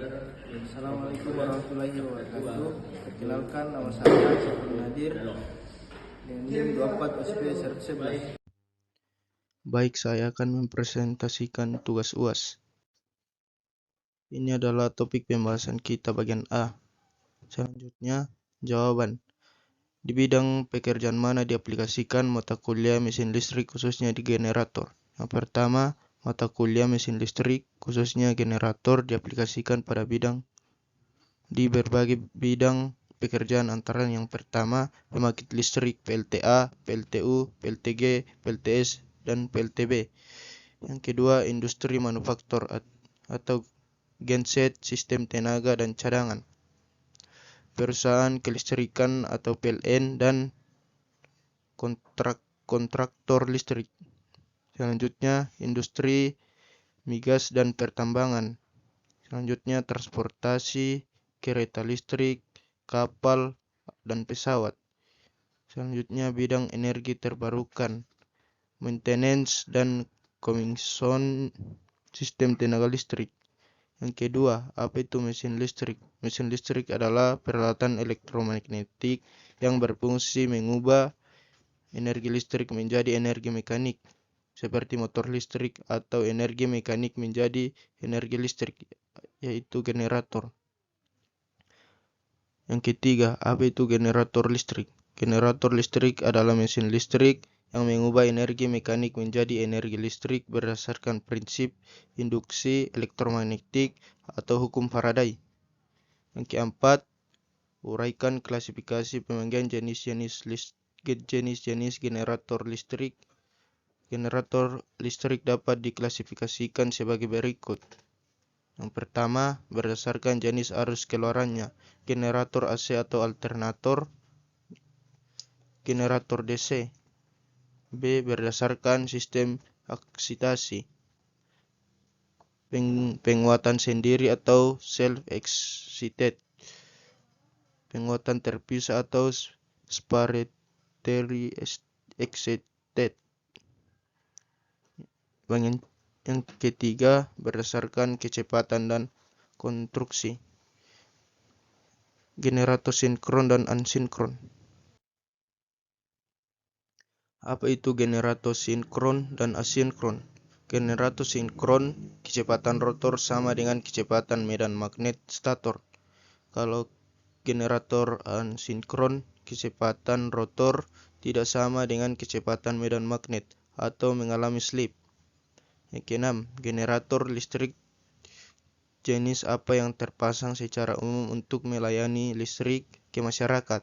Assalamualaikum warahmatullahi wabarakatuh. Perkenalkan, nama saya Syafrul Nadir dengan NIM 24 USP 111. Baik, saya akan mempresentasikan tugas UAS. Ini adalah topik pembahasan kita bagian A. Selanjutnya, jawaban. Di bidang pekerjaan mana diaplikasikan mata kuliah mesin listrik khususnya di generator? Yang pertama, mata kuliah mesin listrik khususnya generator diaplikasikan pada di berbagai bidang pekerjaan, antara yang pertama pembangkit listrik PLTA, PLTU, PLTG, PLTS, dan PLTB. Yang kedua, industri manufaktur atau genset, sistem tenaga dan cadangan, perusahaan kelistrikan atau PLN, dan kontraktor listrik. Selanjutnya, industri migas dan pertambangan. Selanjutnya, transportasi, kereta listrik, kapal, dan pesawat. Selanjutnya, bidang energi terbarukan, maintenance dan commission sistem tenaga listrik. Yang kedua, apa itu mesin listrik? Mesin listrik adalah peralatan elektromagnetik yang berfungsi mengubah energi listrik menjadi energi mekanik, seperti motor listrik, atau energi mekanik menjadi energi listrik, yaitu generator. Yang ketiga, apa itu generator listrik? Generator listrik adalah mesin listrik yang mengubah energi mekanik menjadi energi listrik berdasarkan prinsip induksi elektromagnetik atau hukum Faraday. Yang keempat, uraikan klasifikasi pembagian jenis-jenis generator listrik. Generator listrik dapat diklasifikasikan sebagai berikut. Yang pertama, berdasarkan jenis arus keluarannya, generator AC atau alternator, generator DC. B. Berdasarkan sistem eksitasi, penguatan sendiri atau self-excited, penguatan terpisah atau separately excited. Yang ketiga, berdasarkan kecepatan dan konstruksi, generator sinkron dan asinkron. Apa itu generator sinkron dan asinkron? Generator sinkron, kecepatan rotor sama dengan kecepatan medan magnet stator. Kalau generator asinkron, kecepatan rotor tidak sama dengan kecepatan medan magnet atau mengalami slip. Yang keenam, generator listrik jenis apa yang terpasang secara umum untuk melayani listrik ke masyarakat?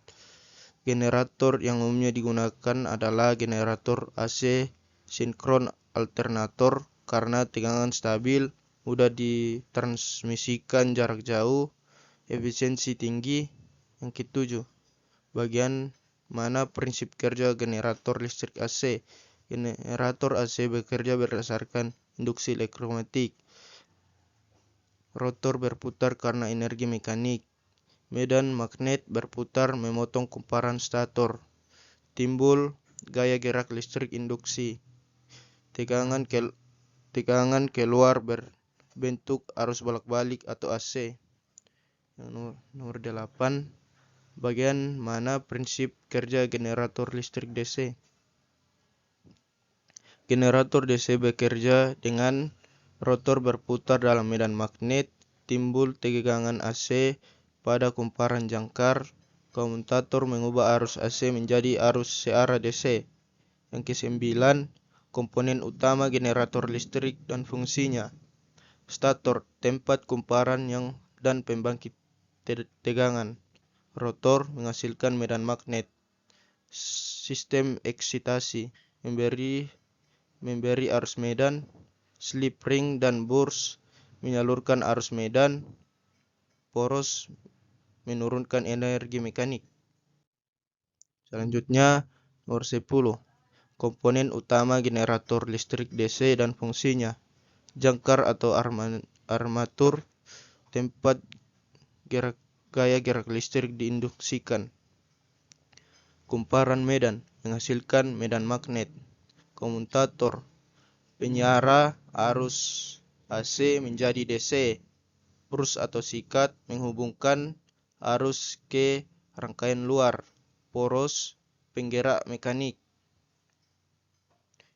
Generator yang umumnya digunakan adalah generator AC sinkron alternator karena tegangan stabil, mudah ditransmisikan jarak jauh, efisiensi tinggi. Yang ketujuh, bagian mana prinsip kerja generator listrik AC? Generator AC bekerja berdasarkan induksi elektromagnetik. Rotor berputar karena energi mekanik. Medan magnet berputar memotong kumparan stator. Timbul gaya gerak listrik induksi. Tegangan keluar berbentuk arus bolak-balik atau AC. Nomor 8. Bagian mana prinsip kerja generator listrik DC? Generator DC bekerja dengan rotor berputar dalam medan magnet, timbul tegangan AC pada kumparan jangkar, komutator mengubah arus AC menjadi arus searah DC. Yang kesembilan, komponen utama generator listrik dan fungsinya. Stator, tempat kumparan dan pembangkit tegangan. Rotor, menghasilkan medan magnet. Sistem eksitasi, memberi arus medan. Slip ring dan burst, menyalurkan arus medan. Poros, menurunkan energi mekanik. Selanjutnya, nomor 10. Komponen utama generator listrik DC dan fungsinya. Jangkar atau armatur, tempat gaya gerak listrik diinduksikan. Kumparan medan, menghasilkan medan magnet. Komutator, penyiara arus AC menjadi DC. brus atau sikat menghubungkan arus ke rangkaian luar, poros, penggerak mekanik.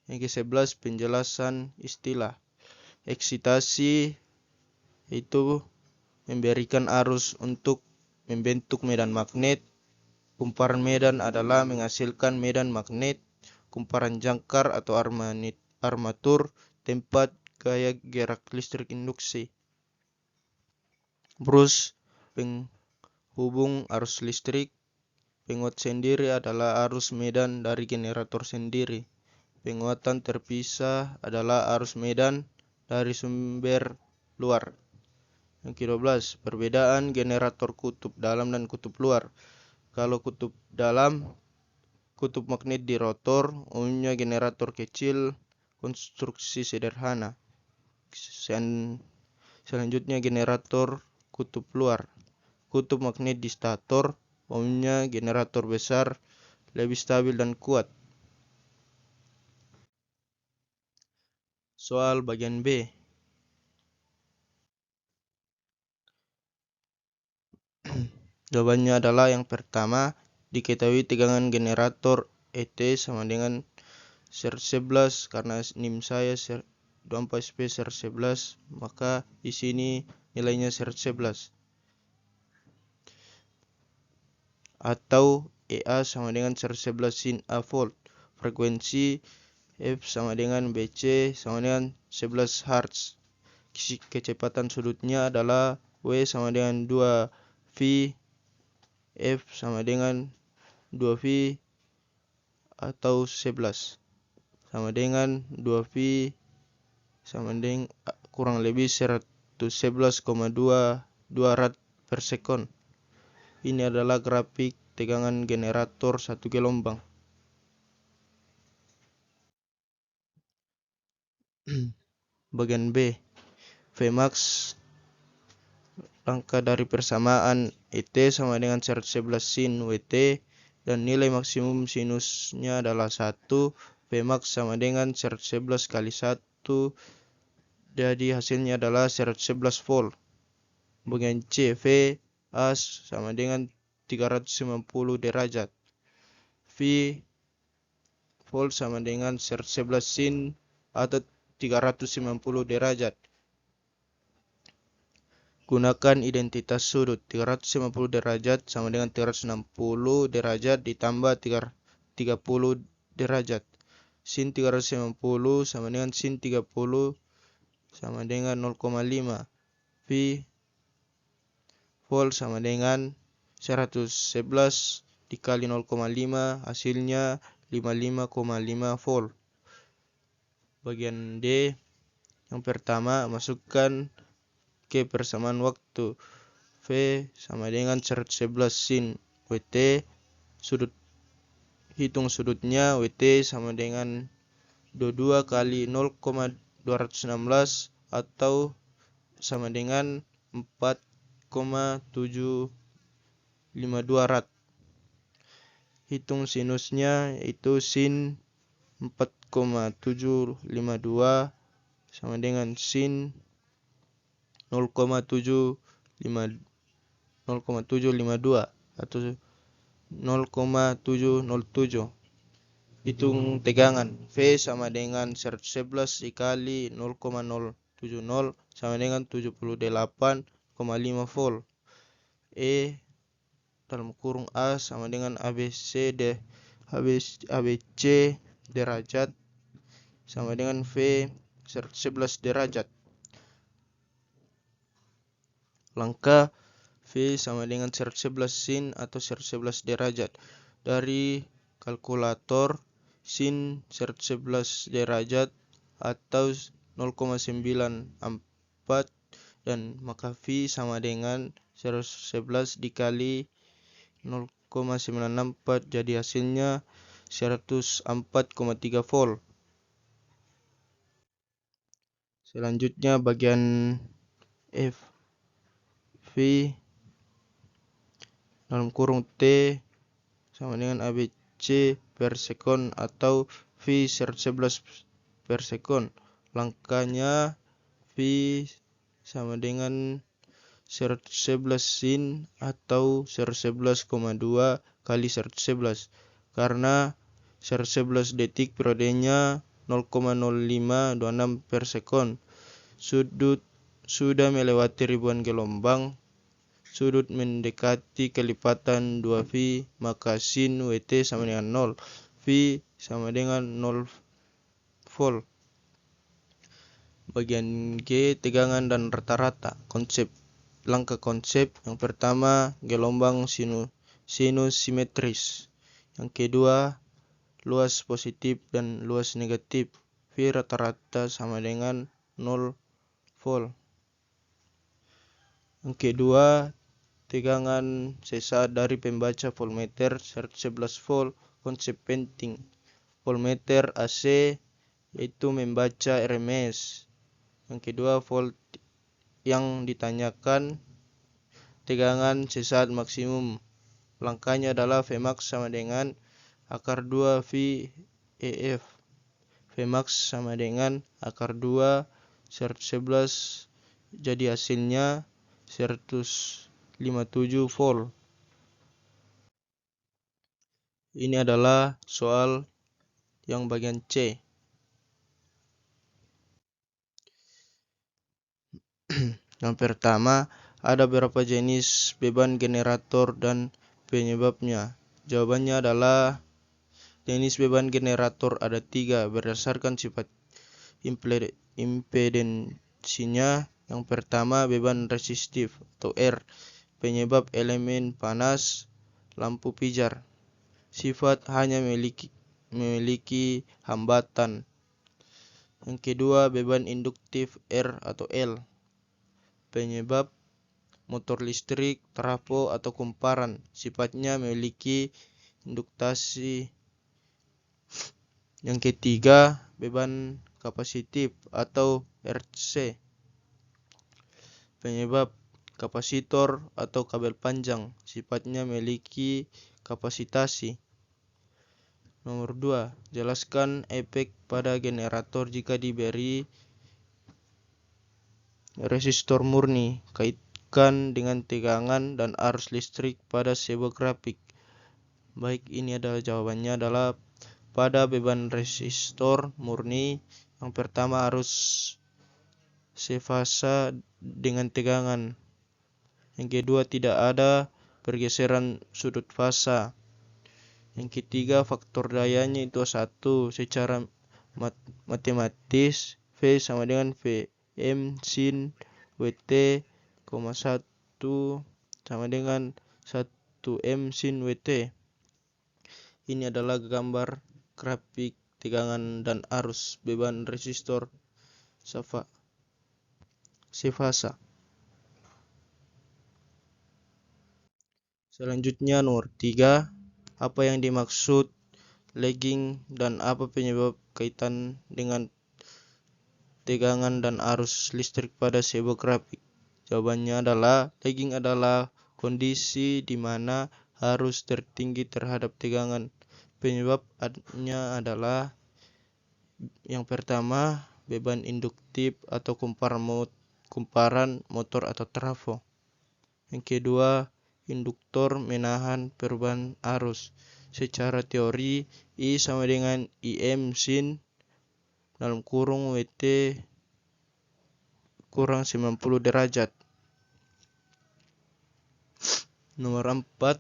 Yang ke-11, penjelasan istilah. Eksitasi itu memberikan arus untuk membentuk medan magnet. Kumparan medan adalah menghasilkan medan magnet. Kumparan jangkar atau armatur tempat gaya gerak listrik induksi. Brus penghubung arus listrik. Penguat sendiri adalah arus medan dari generator sendiri. Penguatan terpisah adalah arus medan dari sumber luar. Yang ke-12, perbedaan generator kutub dalam dan kutub luar. Kalau kutub dalam, kutub magnet di rotor, umumnya generator kecil, konstruksi sederhana. Selanjutnya generator kutub luar. Kutub magnet di stator, umumnya generator besar, lebih stabil dan kuat. Soal bagian B. Jawabannya adalah yang pertama, diketahui tegangan generator ET sama dengan 11 karena NIM saya 24SP11, maka di sini nilainya 11. Atau EA sama dengan 11 sin A volt. Frekuensi F sama dengan BC sama dengan 11 Hz. Kecepatan sudutnya adalah W sama dengan 2V, F sama dengan 2V atau 11 sama dengan 2V sama dengan kurang lebih 111,22 rad per sekon. Ini adalah grafik tegangan generator satu gelombang. Bagian B, Vmax. Angka dari persamaan ET sama dengan 111 sin WT dan nilai maksimum sinusnya adalah 1. Vmax sama dengan 111 kali 1, jadi hasilnya adalah 111 volt. Bagian C, VA sama dengan 390 derajat. V volt sama dengan 111 sin atau 390 derajat. Gunakan identitas sudut. 390 derajat sama dengan 360 derajat ditambah 30 derajat. Sin 390 sama dengan sin 30 sama dengan 0,5. V volt sama dengan 111 dikali 0,5, hasilnya 55,5 volt. Bagian D, yang pertama, masukkan ke persamaan waktu. V sama dengan 111 sin WT, hitung sudutnya. WT sama dengan 22 kali 0,216 atau sama dengan 4,752 rad. Hitung sinusnya, yaitu sin 4,752 sama dengan sin 0,752 atau 0,707. Hitung tegangan. V sama dengan 111 dikali 0,070 sama dengan 78,5 volt. E dalam kurung A sama dengan ABC derajat sama dengan V 111 derajat. Langkah V sama dengan 111 sin atau 111 derajat. Dari kalkulator, sin 111 derajat atau 0,94 dan maka V sama dengan 111 dikali 0,964, jadi hasilnya 104,3 volt. Selanjutnya bagian F. V dalam kurung T sama dengan ABC per sekon atau V 111 per sekon. Langkahnya V sama dengan 111 sin atau 111,2 kali 111 karena 111 detik periodenya 0,0526 per sekon. Sudut sudah melewati ribuan gelombang. Sudut mendekati kelipatan 2V, maka sin WT sama dengan 0. V sama dengan 0 volt. Bagian G, tegangan dan rata-rata. Langkah konsep. Yang pertama, gelombang sinus simetris. Yang kedua, luas positif dan luas negatif. V rata-rata sama dengan 0 volt. Yang kedua, tegangan sesaat dari pembaca voltmeter 111 volt. Konsep penting. Voltmeter AC yaitu membaca RMS. Yang kedua, volt yang ditanyakan tegangan sesaat maksimum. Langkahnya adalah Vmax sama dengan akar 2 VEF. Vmax sama dengan akar 2 111, jadi hasilnya 157 volt. Ini adalah soal yang bagian C. Yang pertama, ada berapa jenis beban generator dan penyebabnya? Jawabannya adalah jenis beban generator ada 3 berdasarkan sifat impedensinya. Yang pertama, beban resistif atau R, penyebab elemen panas, lampu pijar. Sifat hanya memiliki hambatan. Yang kedua, beban induktif R atau L, penyebab motor listrik, trafo atau kumparan. Sifatnya memiliki induktasi. Yang ketiga, beban kapasitif atau RC, penyebab kapasitor atau kabel panjang. Sifatnya memiliki kapasitasi. Nomor 2, jelaskan efek pada generator jika diberi resistor murni. Kaitkan dengan tegangan dan arus listrik pada sebuah grafik. Baik, ini adalah jawabannya adalah pada beban resistor murni. Yang pertama, arus sefasa dengan tegangan. Yang kedua, tidak ada pergeseran sudut fasa. Yang ketiga, faktor dayanya itu 1. Secara matematis, V sama dengan Vm sin Wt, 1 sama dengan 1m sin Wt. Ini adalah gambar grafik tegangan dan arus beban resistor sefasa. Selanjutnya nomor 3, apa yang dimaksud lagging dan apa penyebab kaitan dengan tegangan dan arus listrik pada sebuah grafik? Jawabannya adalah lagging adalah kondisi di mana arus tertinggi terhadap tegangan. Penyebabnya adalah yang pertama, beban induktif atau kumparan motor atau trafo. Yang kedua, induktor menahan perubahan arus. Secara teori, I sama dengan Im sin Wt kurang 90 derajat. Nomor 4,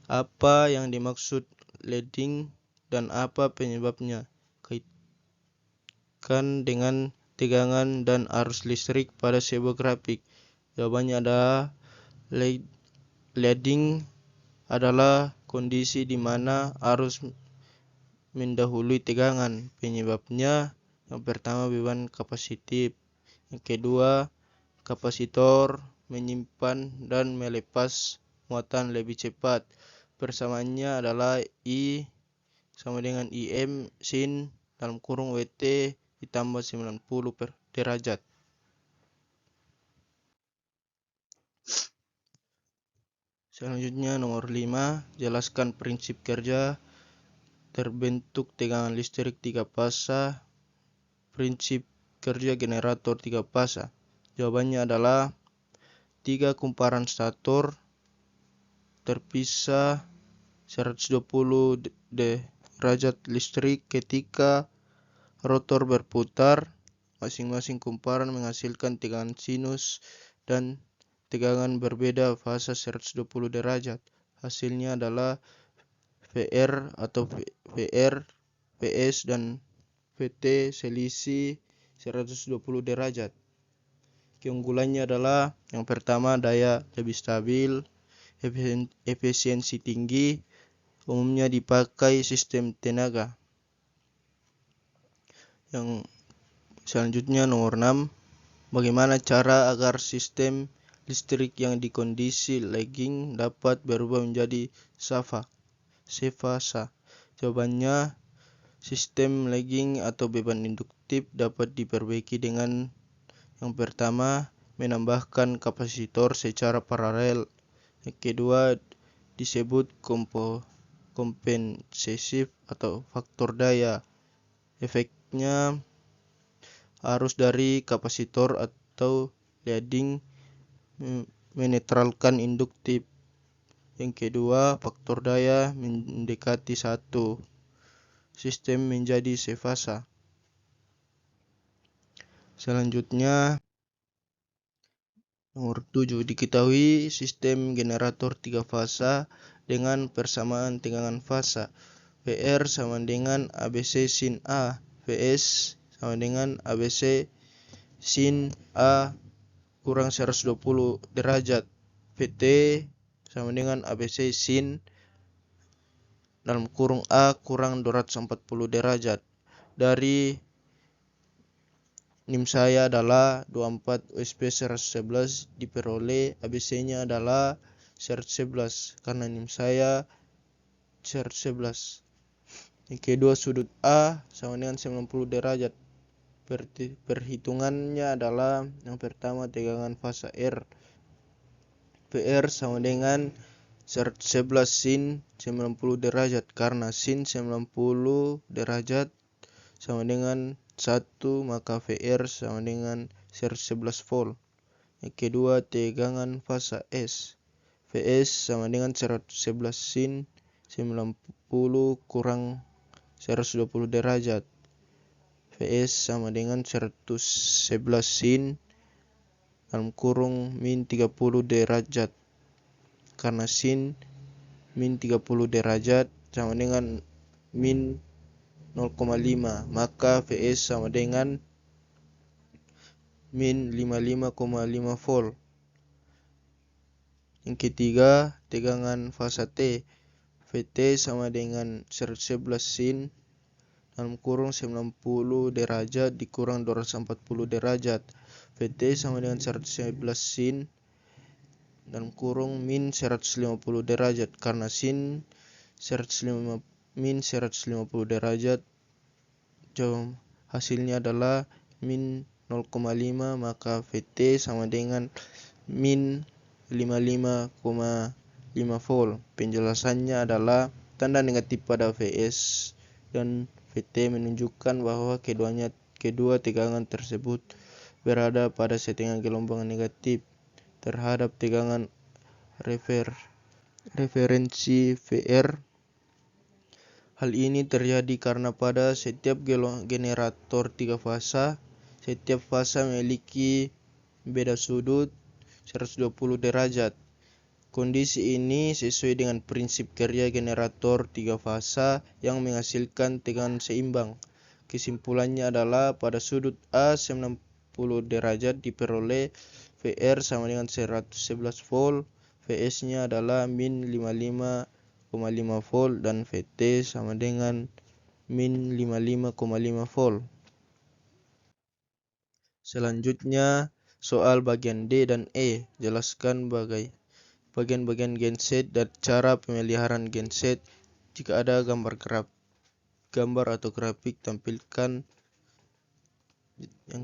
apa yang dimaksud lagging dan apa penyebabnya? Kaitkan dengan tegangan dan arus listrik pada sebuah grafik. Jawabannya adalah lagging adalah kondisi di mana arus mendahului tegangan. Penyebabnya yang pertama, beban kapasitif. Yang kedua, kapasitor menyimpan dan melepas muatan lebih cepat. Persamaannya adalah I sama dengan Im sin Wt ditambah 90 derajat. Selanjutnya nomor 5, jelaskan prinsip kerja terbentuk tegangan listrik 3 fasa, prinsip kerja generator 3 fasa. Jawabannya adalah tiga kumparan stator terpisah 120 derajat listrik ketika rotor berputar. Masing-masing kumparan menghasilkan tegangan sinus dan tegangan berbeda fasa 120 derajat. Hasilnya adalah VR atau VR, PS dan VT selisih 120 derajat. Keunggulannya adalah yang pertama, daya lebih stabil, efisiensi tinggi, umumnya dipakai sistem tenaga. Yang selanjutnya nomor 6, bagaimana cara agar sistem listrik yang di kondisi lagging dapat berubah menjadi sefasa? Jawabannya, sistem lagging atau beban induktif dapat diperbaiki dengan yang pertama, menambahkan kapasitor secara paralel. Yang kedua, disebut kompensasif atau faktor daya. Efeknya, arus dari kapasitor atau leading menetralkan induktif. Yang kedua, faktor daya mendekati 1. Sistem menjadi sefasa. Selanjutnya, nomor 7, diketahui sistem generator 3 fasa dengan persamaan tegangan fasa. VR sama dengan ABC sin A, VS sama dengan ABC sin A kurang 120 derajat, VT sama dengan ABC sin dalam kurung A kurang 240 derajat. Dari NIM saya adalah 24 USP 111, diperoleh ABC-nya adalah 111 karena NIM saya 111. Yang kedua, sudut A sama dengan 90 derajat. Perhitungannya adalah yang pertama, tegangan fasa R. PR sama dengan 111 sin 90 derajat karena sin 90 derajat sama dengan 1, maka VR sama dengan 111 volt. Yang kedua, tegangan fasa S. VS sama dengan 111 sin 90 kurang 120 derajat. VS sama dengan 111 sin dalam kurung min 30 derajat. Karena sin min 30 derajat sama dengan min 0,5, maka VS sama dengan min 55,5 volt. Yang ketiga, tegangan fasa T. VT sama dengan 111 sin dalam kurung 90 derajat dikurang 240 derajat. VT sama dengan 111 sin dalam kurung min 150 derajat karena sin min 150 derajat. Hasilnya adalah min 0,5, maka VT sama dengan min 55,5 volt. Penjelasannya adalah tanda negatif pada VS dan VT menunjukkan bahwa kedua tegangan tersebut berada pada setengah gelombang negatif terhadap tegangan referensi VR. Hal ini terjadi karena pada setiap generator 3 fasa, setiap fasa memiliki beda sudut 120 derajat. Kondisi ini sesuai dengan prinsip kerja generator 3 fasa yang menghasilkan tegangan seimbang. Kesimpulannya adalah pada sudut A 90 derajat diperoleh VR sama dengan 111 volt, VS-nya adalah min 55,5 volt dan VT sama dengan min 55,5 volt. Selanjutnya, soal bagian D dan E. Jelaskan bagian-bagian genset dan cara pemeliharaan genset. Jika ada gambar atau grafik, tampilkan. Yang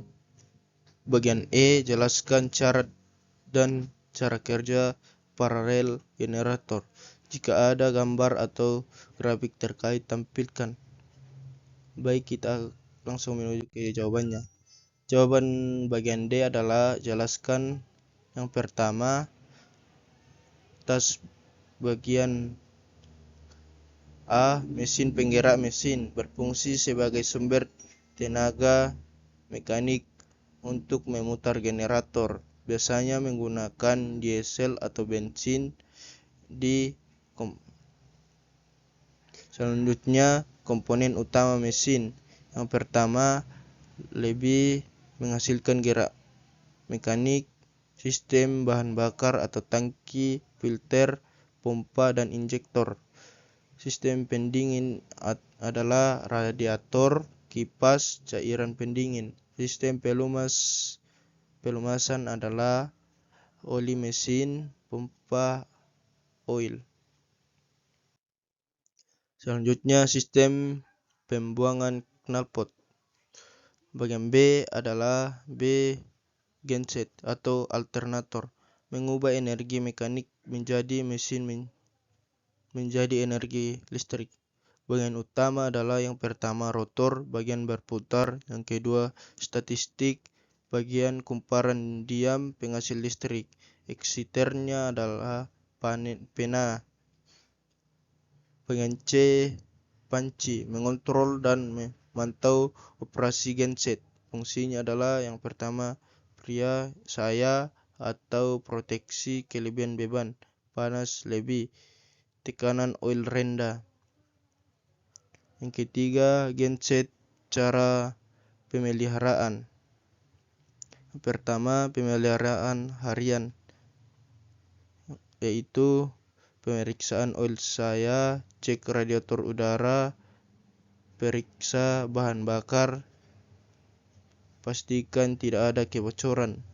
bagian E, jelaskan cara dan cara kerja paralel generator. Jika ada gambar atau grafik terkait, tampilkan. Baik, kita langsung menuju ke jawabannya. Jawaban bagian D adalah jelaskan Yang pertama, tas bagian A. Mesin penggerak mesin berfungsi sebagai sumber tenaga mekanik untuk memutar generator, biasanya menggunakan diesel atau bensin. Selanjutnya, komponen utama mesin. Yang pertama, lebih menghasilkan gerak mekanik, sistem bahan bakar atau tangki, filter, pompa, dan injektor. Sistem pendingin adalah radiator, kipas, cairan pendingin. Sistem pelumasan adalah oli mesin, pompa oil. Selanjutnya, sistem pembuangan knalpot. Bagian B adalah genset atau alternator, mengubah energi mekanik menjadi menjadi energi listrik. Bagian utama adalah yang pertama rotor, bagian berputar, yang kedua statistik, bagian kumparan diam penghasil listrik. Eksiternya adalah pena. Bagian C, panci, mengontrol dan memantau operasi genset. Fungsinya adalah yang pertama saya atau proteksi kelebihan beban, panas lebih, tekanan oil rendah. Yang ketiga, genset cara pemeliharaan. Yang pertama, pemeliharaan harian, yaitu pemeriksaan oil saya, cek radiator udara, periksa bahan bakar, pastikan tidak ada kebocoran.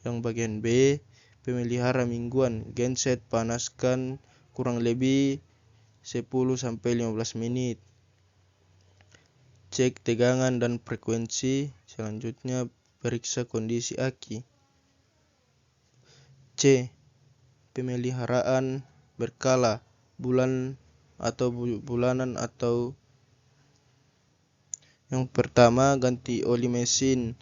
Yang bagian B, pemelihara mingguan, genset panaskan kurang lebih 10-15 menit. Cek tegangan dan frekuensi. Selanjutnya, periksa kondisi aki. C, pemeliharaan berkala, bulanan atau yang pertama ganti oli mesin,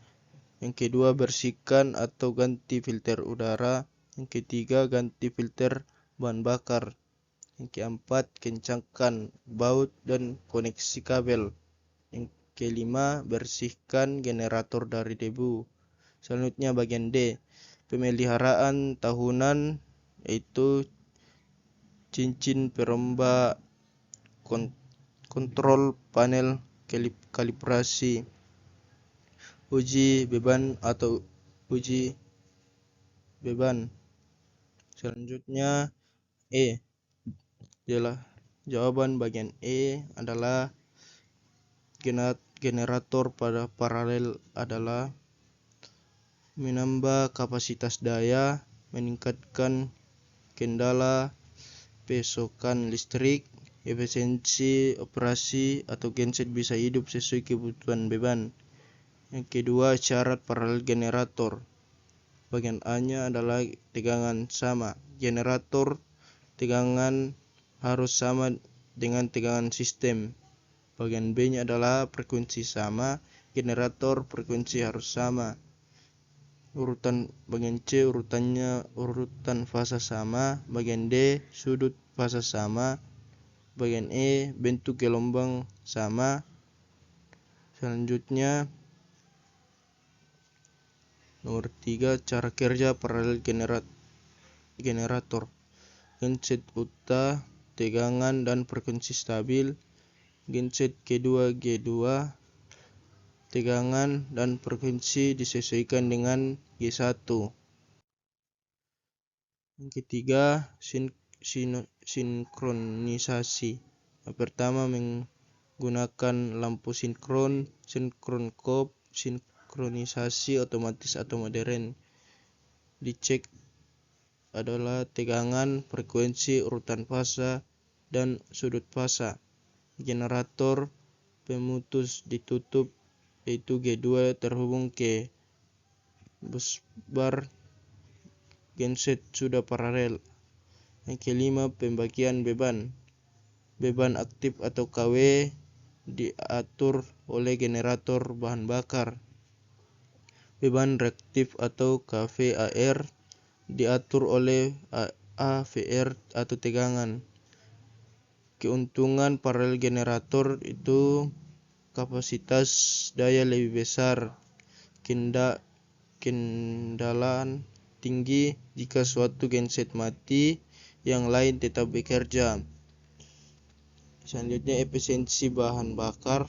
yang kedua bersihkan atau ganti filter udara, yang ketiga ganti filter bahan bakar, yang keempat kencangkan baut dan koneksi kabel, yang kelima bersihkan generator dari debu. Selanjutnya bagian D, pemeliharaan tahunan, yaitu cincin perombak, kontrol panel kalibrasi, uji beban atau uji beban. Selanjutnya jawaban bagian E adalah generator pada paralel adalah menambah kapasitas daya, meningkatkan kendala pasokan listrik, efisiensi operasi atau genset bisa hidup sesuai kebutuhan beban. Yang kedua, syarat paralel generator. Bagian A-nya adalah tegangan sama. Generator tegangan harus sama dengan tegangan sistem. Bagian B-nya adalah frekuensi sama. Generator frekuensi harus sama. Bagian C urutan fasa sama. Bagian D sudut fasa sama. Bagian E bentuk gelombang sama. Selanjutnya nomor 3, cara kerja paralel generator. Genset utama tegangan dan frekuensi stabil. Genset kedua G2 tegangan dan frekuensi disesuaikan dengan G1. Yang ketiga, sinkronisasi. Yang pertama menggunakan lampu sinkron kop, sinkronisasi otomatis atau modern. Dicek adalah tegangan, frekuensi, urutan fasa, dan sudut fasa. Generator pemutus ditutup, yaitu G2 terhubung ke busbar genset sudah paralel. Yang kelima, pembagian beban. Beban aktif atau KW diatur oleh generator bahan bakar. Beban reaktif atau KVAR diatur oleh AVR atau tegangan. Keuntungan paralel generator itu kapasitas daya lebih besar, kendalaan tinggi jika suatu genset mati, yang lain tetap bekerja. Selanjutnya efisiensi bahan bakar.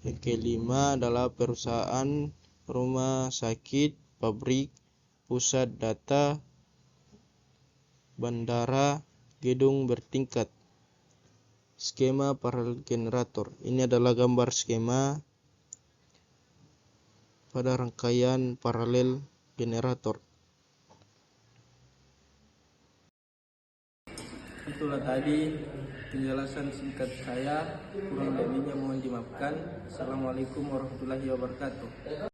Yang kelima adalah perusahaan, rumah sakit, pabrik, pusat data, bandara, gedung bertingkat. Skema paralel generator. Ini adalah gambar skema pada rangkaian paralel generator. Itulah tadi penjelasan singkat saya, kurang lebihnya mohon dimaafkan. Assalamualaikum warahmatullahi wabarakatuh.